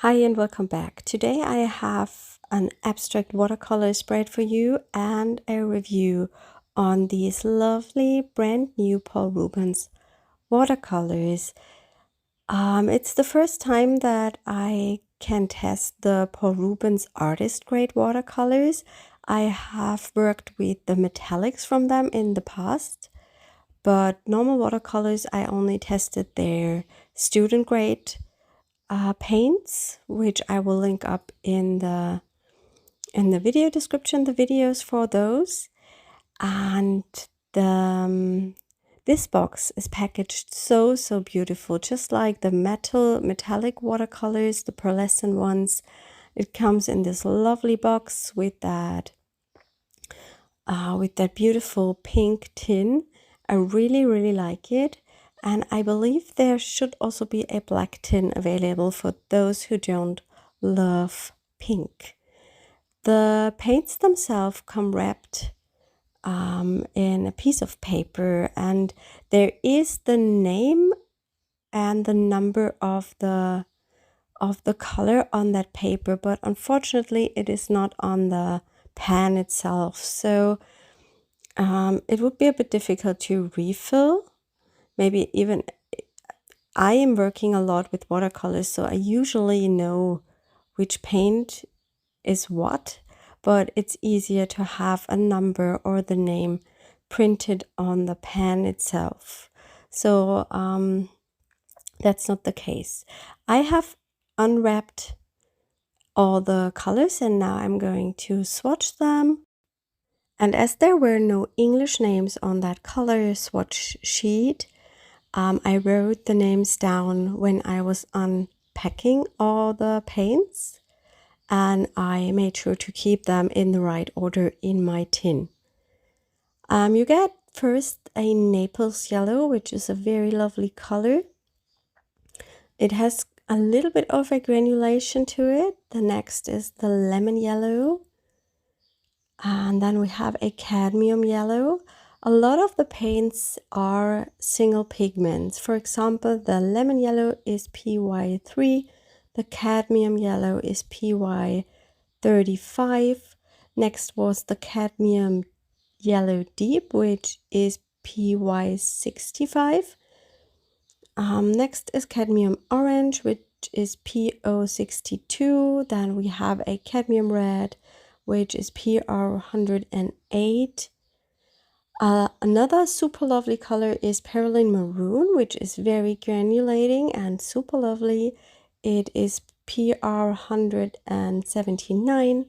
Hi and welcome back. Today I have an abstract watercolor spread for you and a review on these lovely brand new Paul Rubens watercolors. It's the first time that I can test the Paul Rubens artist grade watercolors. I have worked with the metallics from them in the past, but normal watercolors I only tested their student grade paints, which I will link up in the video description, the videos for those. And this box is packaged so beautiful, just like the metallic watercolors, the pearlescent ones. It comes in this lovely box with that beautiful pink tin. I really like it. And I believe there should also be a black tin available for those who don't love pink. The paints themselves come wrapped in a piece of paper, and there is the name and the number of the color on that paper, but unfortunately it is not on the pan itself. So it would be a bit difficult to refill. Maybe even I am working a lot with watercolors, so I usually know which paint is what, but it's easier to have a number or the name printed on the pan itself. So that's not the case. I have unwrapped all the colors and now I'm going to swatch them. And as there were no English names on that color swatch sheet, I wrote the names down when I was unpacking all the paints, and I made sure to keep them in the right order in my tin. You get first a Naples yellow, which is a very lovely color. It has a little bit of a granulation to it. The next is the lemon yellow. And then we have a cadmium yellow. A lot of the paints are single pigments. For example, the lemon yellow is PY3, the cadmium yellow is PY35. Next was the cadmium yellow deep, which is PY65. Next is cadmium orange, which is PO62. Then we have a cadmium red, which is PR108. Another super lovely color is perylene maroon, which is very granulating and super lovely. It is PR179.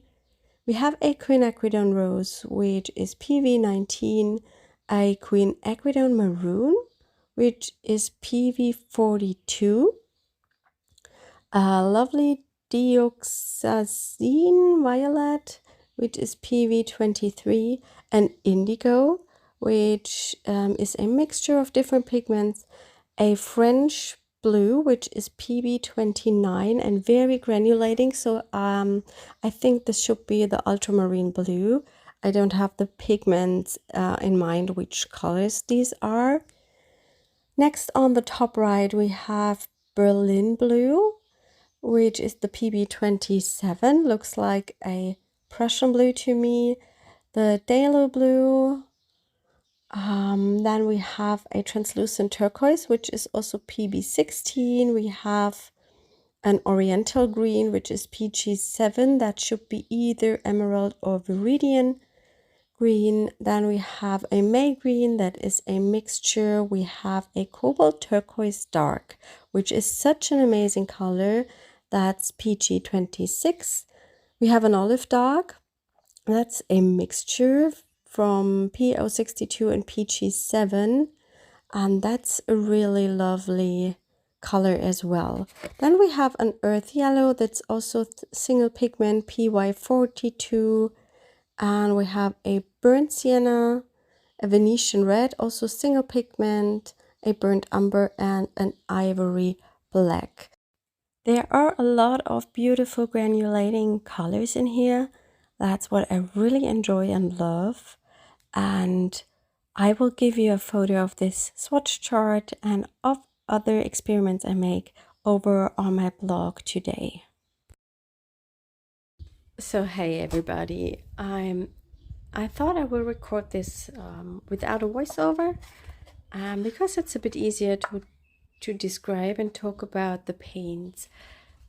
We have a quinacridone rose, which is PV19, a quinacridone maroon, which is PV42, a lovely dioxazine violet, which is PV23, and indigo, which is a mixture of different pigments, a French blue, which is PV29 and very granulating. So I think this should be the ultramarine blue. I don't have the pigments in mind which colors these are. Next, on the top right, we have Berlin blue, which is the PB27, looks like a Prussian blue to me. The Dalo blue. Then we have a translucent turquoise, which is also PB16. We have an oriental green, which is PG7. That should be either emerald or viridian green. Then we have a May green, that is a mixture. We have a cobalt turquoise dark, which is such an amazing color. That's PG26. We have an olive dark. That's a mixture from PO62 and PG7. And that's a really lovely color as well. Then we have an earth yellow that's also single pigment, PY42. And we have a burnt sienna, a Venetian red, also single pigment, a burnt umber, and an ivory black. There are a lot of beautiful granulating colors in here. That's what I really enjoy and love. And I will give you a photo of this swatch chart and of other experiments I make over on my blog today. So hey everybody, I thought I will record this without a voiceover because it's a bit easier to describe and talk about the paints.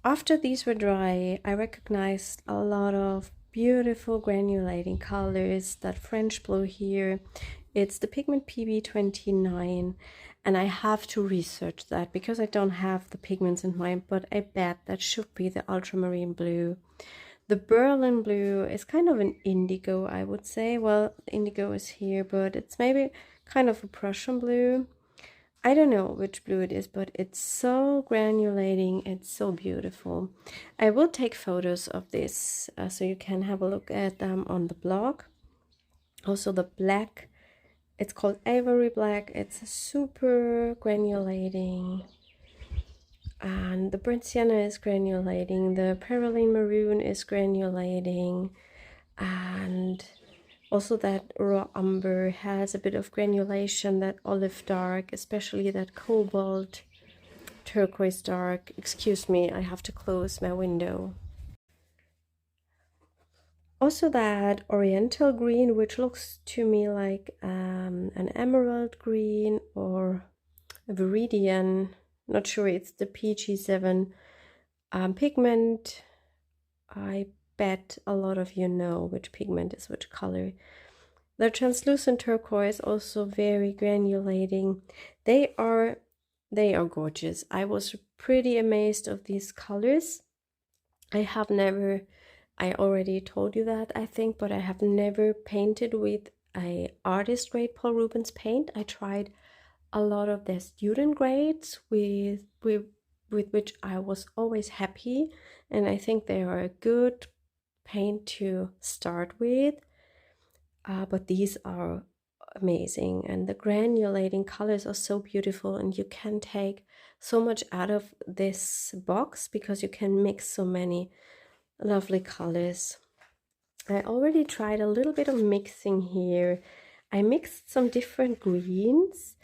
After these were dry, I recognized a lot of beautiful granulating colors. That French blue here, it's the pigment PB29, and I have to research that because I don't have the pigments in mind, but I bet that should be the ultramarine blue. The Berlin blue is kind of an indigo, I would say. Well, indigo is here, but it's maybe kind of a Prussian blue. I don't know which blue it is, but it's so granulating. It's so beautiful. I will take photos of this so you can have a look at them on the blog. Also the black, it's called Ivory Black. It's super granulating. And the burnt sienna is granulating. The perylene maroon is granulating. And also that raw umber has a bit of granulation, that olive dark, especially that cobalt turquoise dark. Excuse me, I have to close my window. Also that oriental green, which looks to me like an emerald green or a viridian. Not sure, it's the PG7 pigment. I bet a lot of you know which pigment is which color. The translucent turquoise, also very granulating. They are gorgeous. I was pretty amazed of these colors. I already told you that, I think, but I have never painted with a artist grade Paul Rubens paint. I tried a lot of their student grades with which I was always happy, and I think they are a good paint to start with. But these are amazing, and the granulating colors are so beautiful, and you can take so much out of this box because you can mix so many lovely colors. I already tried a little bit of mixing here. I mixed some different greens,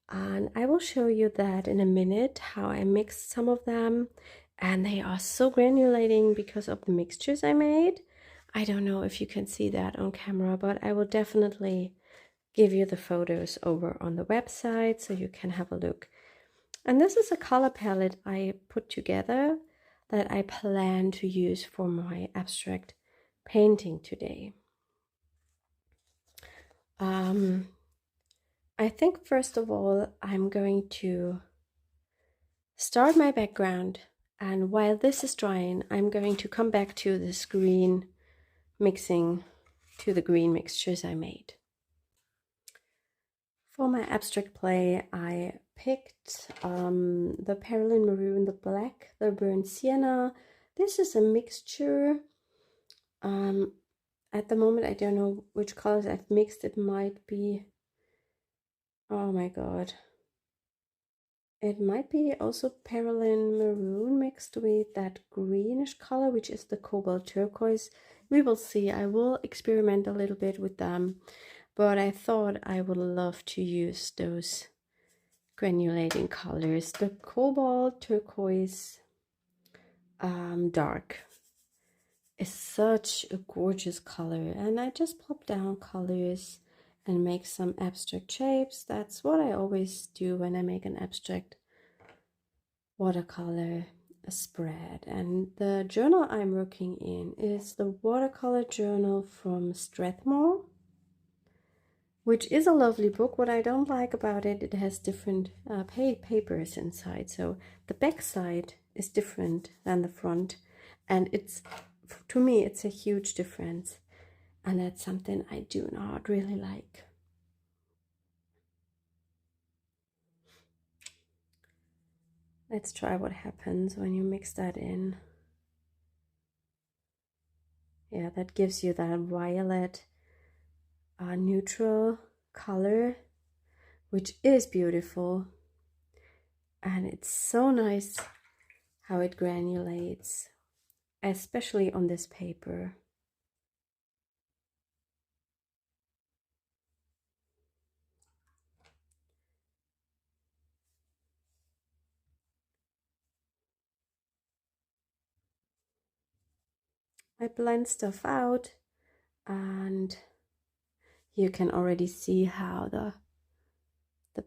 and I will show you that in a minute, how I mixed some of them, and they are so granulating because of the mixtures I made. I don't know if you can see that on camera, but I will definitely give you the photos over on the website so you can have a look. And this is a color palette I put together that I plan to use for my abstract painting today. I think first of all I'm going to start my background, and while this is drying I'm going to come back to this green mixing, to the green mixtures I made. For my abstract play I picked the perylene maroon, the black, the burnt sienna. This is a mixture. At the moment I don't know which colors I've mixed. It might be, oh my god, it might be also perylene maroon mixed with that greenish color, which is the cobalt turquoise. We will see. I will experiment a little bit with them, but I thought I would love to use those granulating colors. The cobalt turquoise dark is such a gorgeous color, and I just pop down colors and make some abstract shapes. That's what I always do when I make an abstract watercolor spread. And the journal I'm working in is the watercolor journal from Strathmore, which is a lovely book. What I don't like about it, it has different papers inside, so the back side is different than the front, and it's, to me, it's a huge difference, and that's something I do not really like. Let's try what happens when you mix that in. Yeah, that gives you that violet neutral color, which is beautiful, and it's so nice how it granulates, especially on this paper. I blend stuff out, and you can already see how the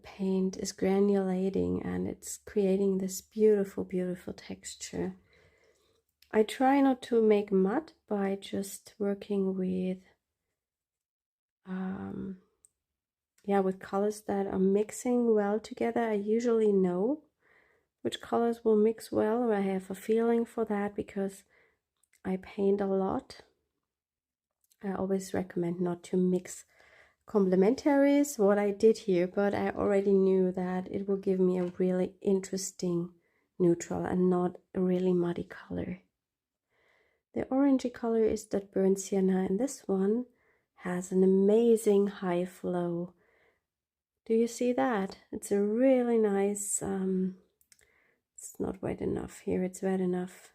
paint is granulating and it's creating this beautiful, beautiful texture. I try not to make mud by just working with with colors that are mixing well together. I usually know which colors will mix well, or I have a feeling for that because I paint a lot. I always recommend not to mix complementaries, what I did here, but I already knew that it will give me a really interesting neutral and not a really muddy color. The orangey color is that burnt sienna, and this one has an amazing high flow. Do you see that? It's a really nice, it's not wet enough here, it's wet enough.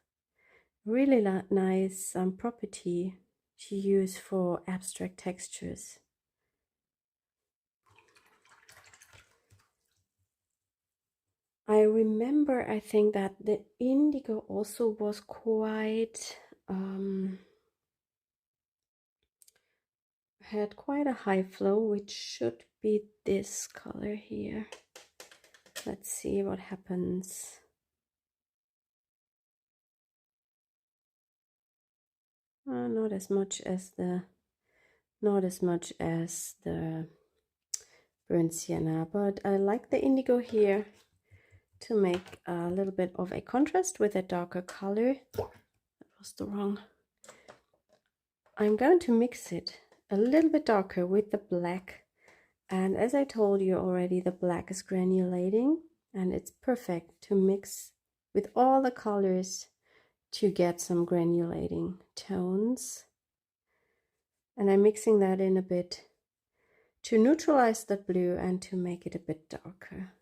Really nice property to use for abstract textures. I remember, I think that the indigo also was quite, had quite a high flow, which should be this color here. Let's see what happens. Not as much as the burnt sienna, but I like the indigo here to make a little bit of a contrast with a darker color. That was the wrong. I'm going to mix it a little bit darker with the black, and as I told you already, the black is granulating and it's perfect to mix with all the colors to get some granulating tones. And I'm mixing that in a bit to neutralize the blue and to make it a bit darker.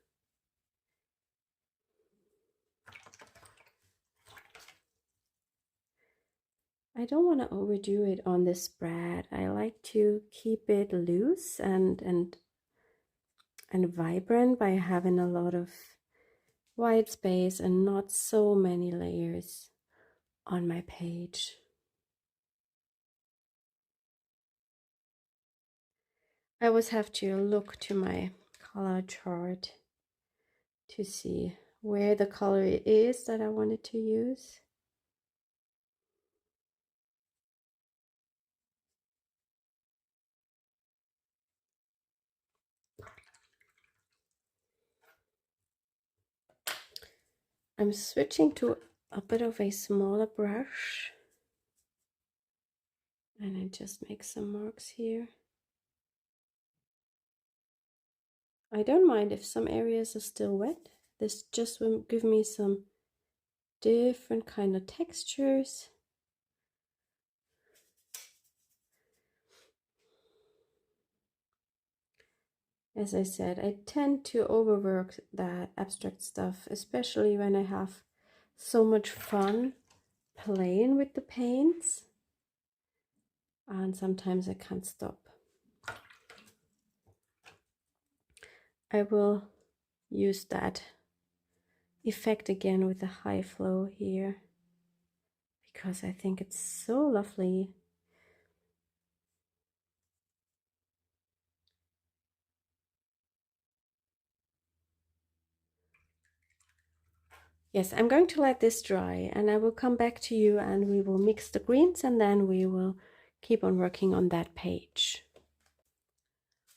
I don't want to overdo it on this spread. I like to keep it loose and vibrant by having a lot of white space and not so many layers on my page. I always have to look to my color chart to see where the color is that I wanted to use. I'm switching to a bit of a smaller brush, and I just make some marks here. I don't mind if some areas are still wet. This just will give me some different kind of textures. As I said, I tend to overwork that abstract stuff, especially when I have so much fun playing with the paints, and sometimes I can't stop. I will use that effect again with the high flow here because I think it's so lovely. Yes, I'm going to let this dry and I will come back to you and we will mix the greens and then we will keep on working on that page.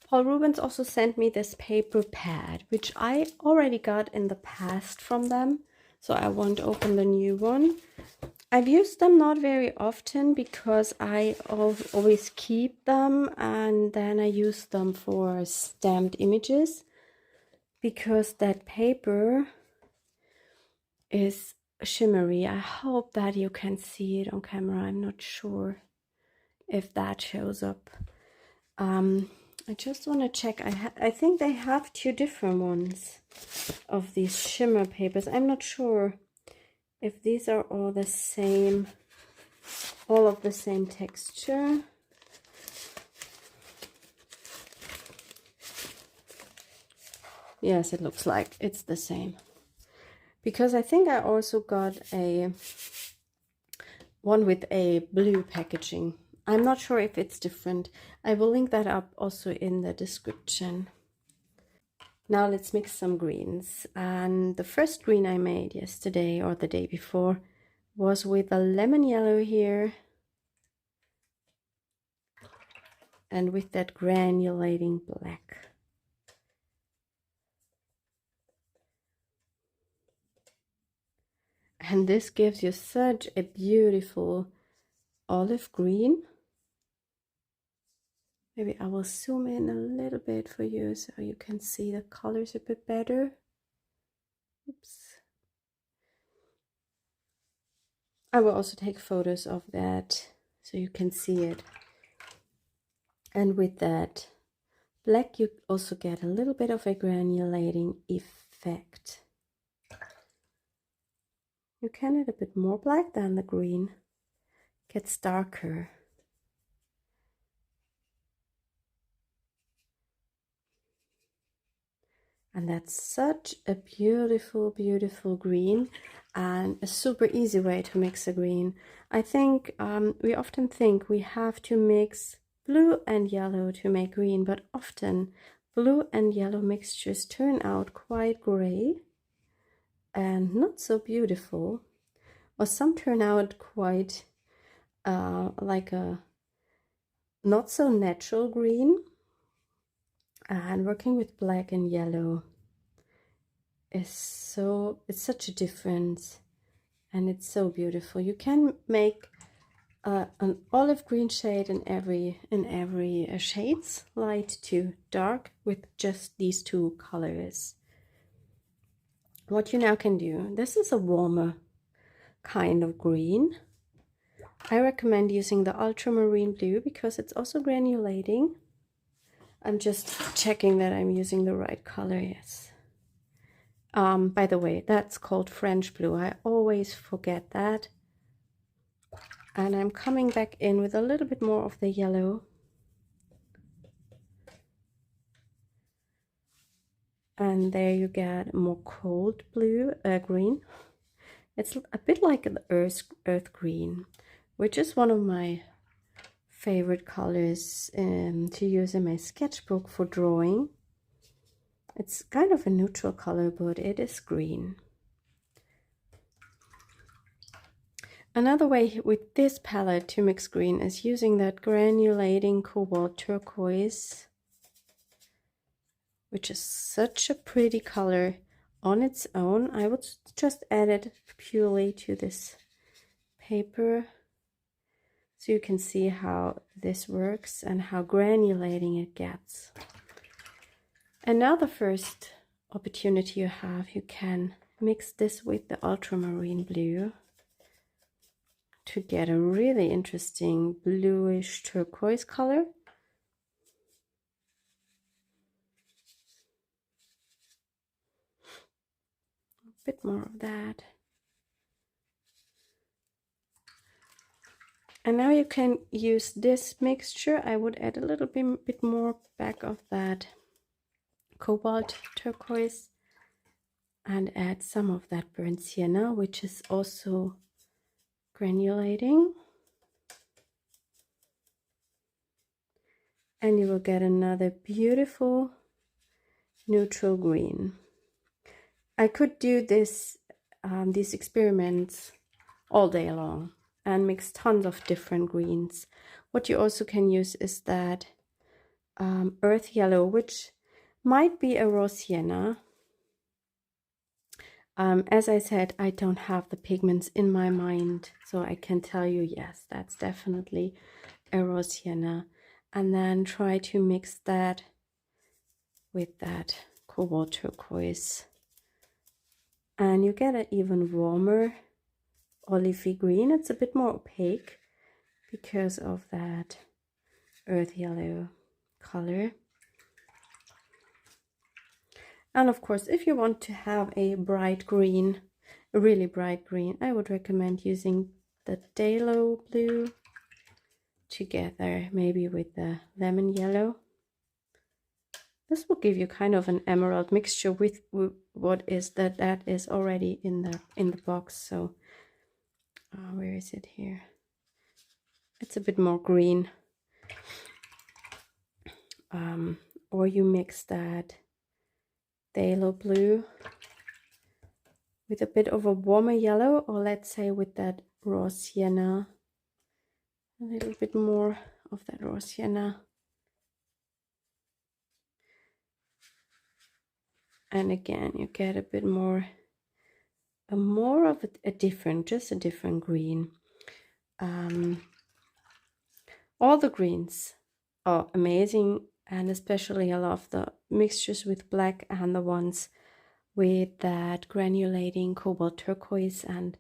Paul Rubens also sent me this paper pad, which I already got in the past from them, so I won't open the new one. I've used them not very often because I always keep them and then I use them for stamped images, because that paper is shimmery. I hope that you can see it on camera. I'm not sure if that shows up. I just want to check. I think they have two different ones of these shimmer papers. I'm not sure if these are all the same, all of the same texture. Yes, it looks like it's the same. Because I think I also got one with a blue packaging. I'm not sure if it's different. I will link that up also in the description. Now let's mix some greens. And the first green I made yesterday or the day before was with a lemon yellow here and with that granulating black. And this gives you such a beautiful olive green. Maybe I will zoom in a little bit for you so you can see the colors a bit better. Oops. I will also take photos of that so you can see it. And with that black, you also get a little bit of a granulating effect. You can add a bit more black than the green. It gets darker. And that's such a beautiful, beautiful green and a super easy way to mix a green. I think we often think we have to mix blue and yellow to make green, but often blue and yellow mixtures turn out quite gray and not so beautiful, or some turn out quite like a not so natural green. And working with black and yellow is it's such a difference, and it's so beautiful. You can make an olive green shade in every shades, light to dark, with just these two colors. What you now can do, this is a warmer kind of green. I recommend using the ultramarine blue because it's also granulating. I'm just checking that I'm using the right color, yes. By the way, that's called French blue. I always forget that. And I'm coming back in with a little bit more of the yellow. And there you get more cold blue, green. It's a bit like the earth green, which is one of my favorite colors to use in my sketchbook for drawing. It's kind of a neutral color, but it is green. Another way with this palette to mix green is using that granulating cobalt turquoise, which is such a pretty color on its own. I would just add it purely to this paper so you can see how this works and how granulating it gets. And now the first opportunity you have, you can mix this with the ultramarine blue to get a really interesting bluish turquoise color. A bit more of that. And now you can use this mixture. I would add a little bit more back of that cobalt turquoise and add some of that burnt sienna, which is also granulating. And you will get another beautiful neutral green. I could do this these experiments all day long and mix tons of different greens. What you also can use is that earth yellow, which might be a raw sienna. As I said, I don't have the pigments in my mind, so I can tell you, yes, that's definitely a raw sienna. And then try to mix that with that cobalt turquoise. And you get an even warmer olivey green. It's a bit more opaque because of that earth yellow color. And of course, if you want to have a bright green, a really bright green, I would recommend using the phthalo blue together, maybe with the lemon yellow. This will give you kind of an emerald mixture with what is that is already in the box. So where is it here? It's a bit more green. Or you mix that phthalo blue with a bit of a warmer yellow, or let's say with that raw sienna, a little bit more of that raw sienna. And again, you get a bit more of a different, just a different green. All the greens are amazing, and especially I love the mixtures with black and the ones with that granulating cobalt turquoise, and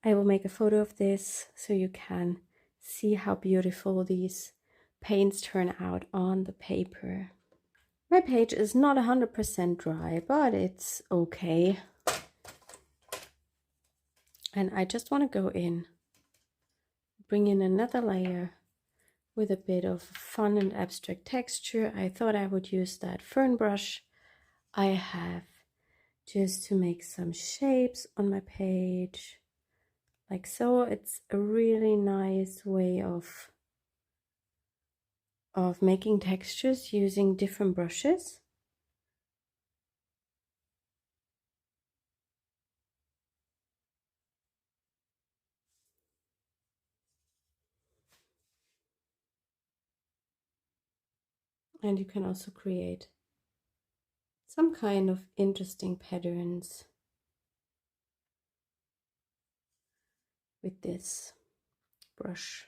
I will make a photo of this so you can see how beautiful these paints turn out on the paper. My page is not 100% dry, but it's okay. And I just want to go in, bring in another layer with a bit of fun and abstract texture. I thought I would use that fern brush I have just to make some shapes on my page, like so. It's a really nice way of making textures using different brushes. And you can also create some kind of interesting patterns with this brush.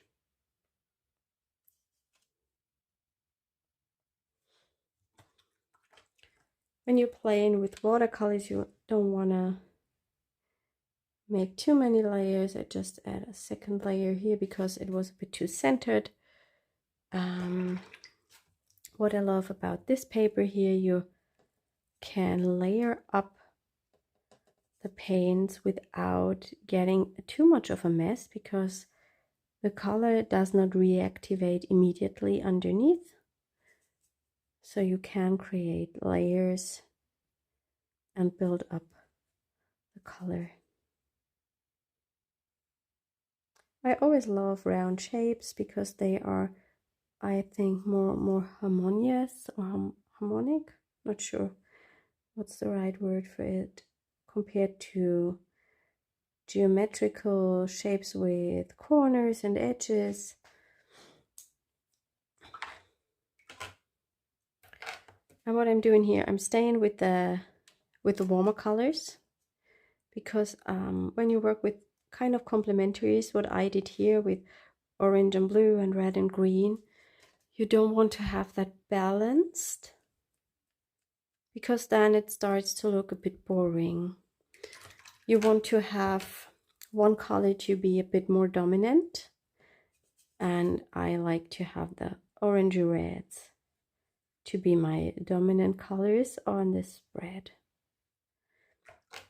When you're playing with watercolors, you don't want to make too many layers. I just add a second layer here because it was a bit too centered. What I love about this paper here, you can layer up the paints without getting too much of a mess, because the color does not reactivate immediately underneath. So you can create layers and build up the color. I always love round shapes because they are, I think, more harmonious or harmonic. Not sure what's the right word for it, compared to geometrical shapes with corners and edges. And what I'm doing here, I'm staying with the warmer colors, because when you work with kind of complementaries, what I did here with orange and blue and red and green, you don't want to have that balanced, because then it starts to look a bit boring. You want to have one color to be a bit more dominant, and I like to have the orangey reds to be my dominant colors on this spread.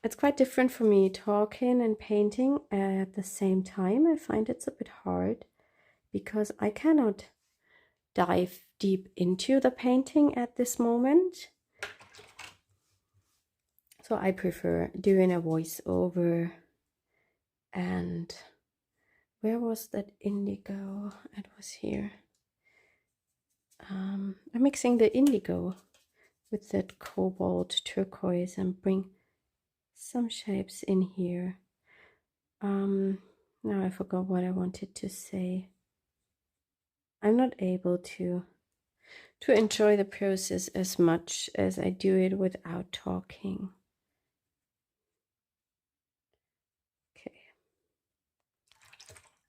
It's quite different for me talking and painting at the same time. I find it's a bit hard because I cannot dive deep into the painting at this moment. So I prefer doing a voiceover. And where was that indigo? It was here. I'm mixing the indigo with that cobalt turquoise and bring some shapes in here. Now I forgot what I wanted to say. I'm not able to enjoy the process as much as I do it without talking. Okay.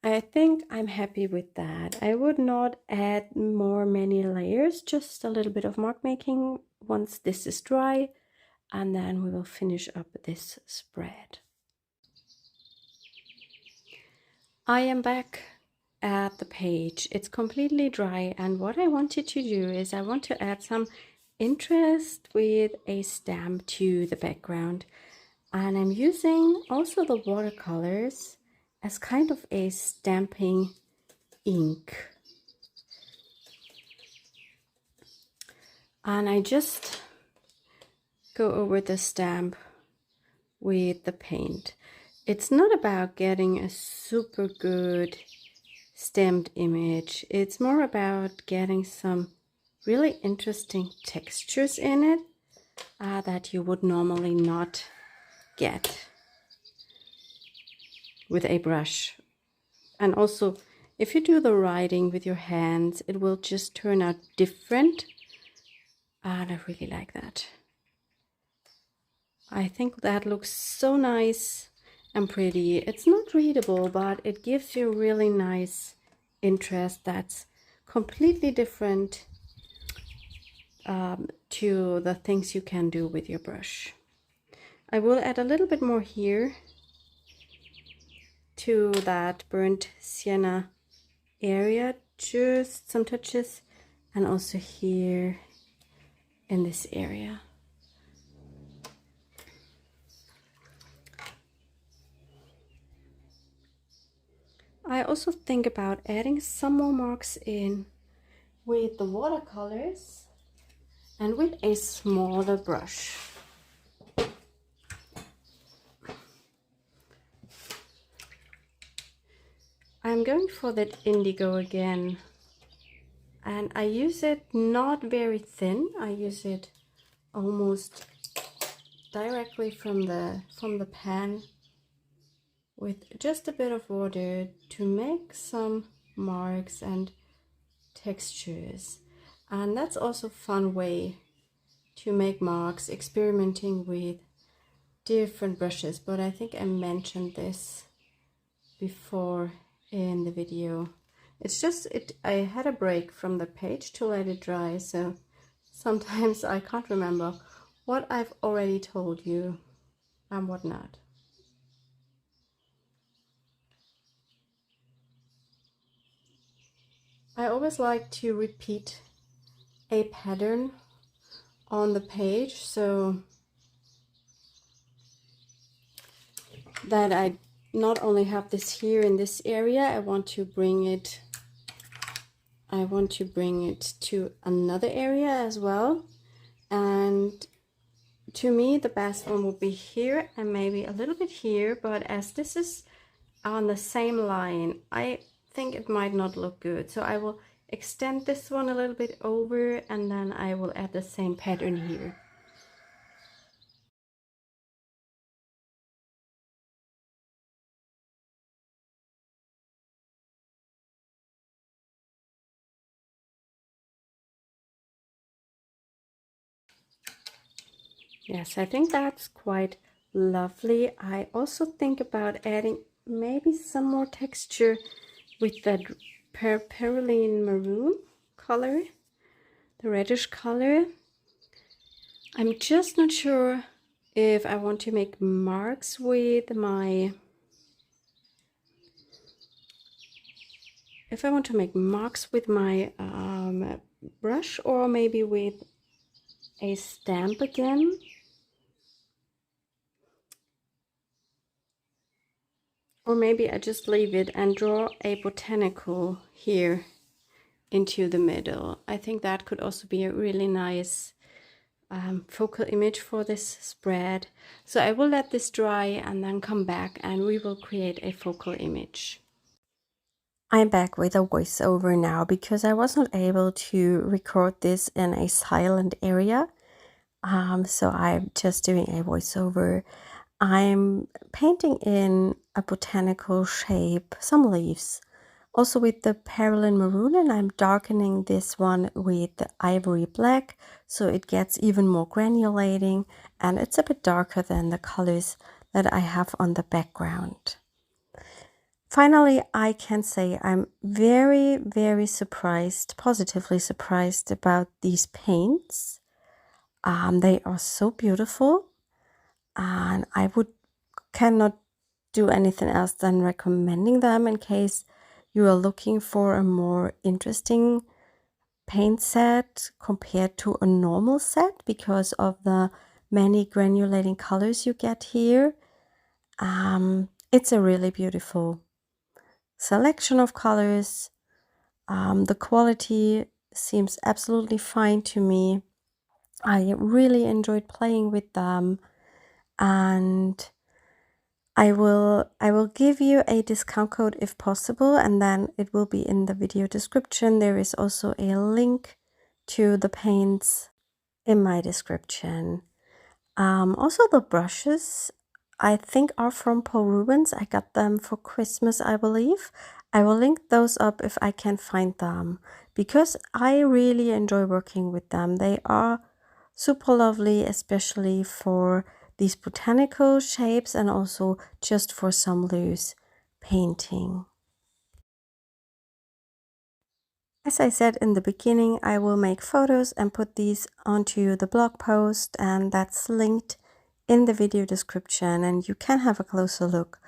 I think I'm happy with that. I would not add many layers, just a little bit of mark making once this is dry, and then we will finish up this spread. I am back at the page. It's completely dry, and what I wanted to do is I want to add some interest with a stamp to the background, and I'm using also the watercolors as kind of a stamping ink. And I just go over the stamp with the paint. It's not about getting a super good stamped image. It's more about getting some really interesting textures in it that you would normally not get with a brush. And also, if you do the writing with your hands, it will just turn out different. And I really like that. I think that looks so nice and pretty. It's not readable, but it gives you really nice interest that's completely different to the things you can do with your brush. I will add a little bit more here to that burnt sienna area, just some touches, and also here in this area. I also think about adding some more marks in with the watercolors and with a smaller brush. I'm going for that indigo again, and I use it not very thin. I use it almost directly from the pan with just a bit of water to make some marks and textures. And that's also a fun way to make marks, experimenting with different brushes. But I think I mentioned this before in the video. It's just I had a break from the page to let it dry, so sometimes I can't remember what I've already told you and what not. I always like to repeat a pattern on the page so that I not only have this here in this area, I want to bring it to another area as well. And to me the best one would be here and maybe a little bit here, but as this is on the same line, I think it might not look good, so I will extend this one a little bit over and then I will add the same pattern here. Yes, I think that's quite lovely. I also think about adding maybe some more texture with that perylene maroon color, the reddish color. I'm just not sure if I want to make marks with my brush, or maybe with a stamp again. Or maybe I just leave it and draw a botanical here into the middle. I think that could also be a really nice focal image for this spread. So I will let this dry and then come back and we will create a focal image. I'm back with a voiceover now because I was not able to record this in a silent area. So I'm just doing a voiceover. I'm painting in a botanical shape, some leaves, also with the perylene maroon, and I'm darkening this one with the ivory black, so it gets even more granulating, and it's a bit darker than the colors that I have on the background. Finally, I can say I'm very, very surprised, positively surprised about these paints. They are so beautiful, and I cannot do anything else than recommending them in case you are looking for a more interesting paint set compared to a normal set because of the many granulating colors you get here. It's a really beautiful selection of colors. The quality seems absolutely fine to me. I really enjoyed playing with them, and I will give you a discount code if possible, and then it will be in the video description. There is also a link to the paints in my description. Also the brushes I think are from Paul Rubens. I got them for Christmas, I believe. I will link those up if I can find them, because I really enjoy working with them. They are super lovely, especially for these botanical shapes and also just for some loose painting. As I said in the beginning, I will make photos and put these onto the blog post, and that's linked in the video description, and you can have a closer look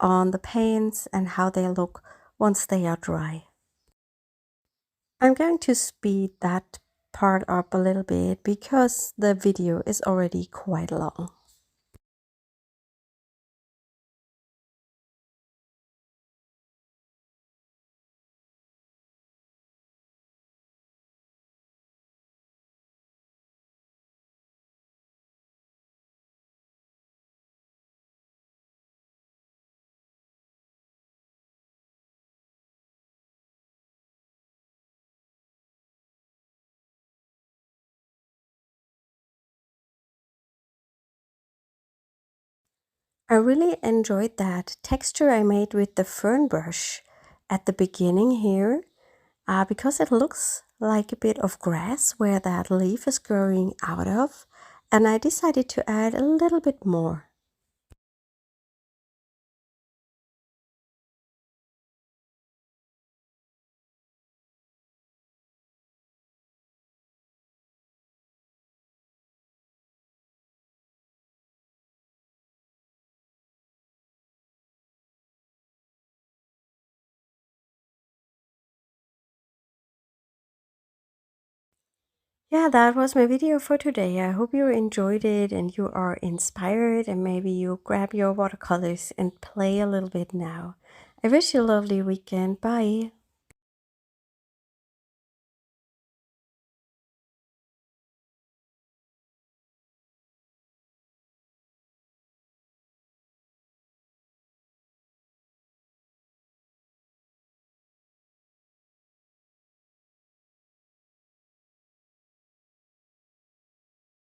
on the paints and how they look once they are dry. I'm going to speed that part up a little bit because the video is already quite long. I really enjoyed that texture I made with the fern brush at the beginning here, because it looks like a bit of grass where that leaf is growing out of, and I decided to add a little bit more. Yeah, that was my video for today. I hope you enjoyed it and you are inspired, and maybe you grab your watercolors and play a little bit now. I wish you a lovely weekend. Bye.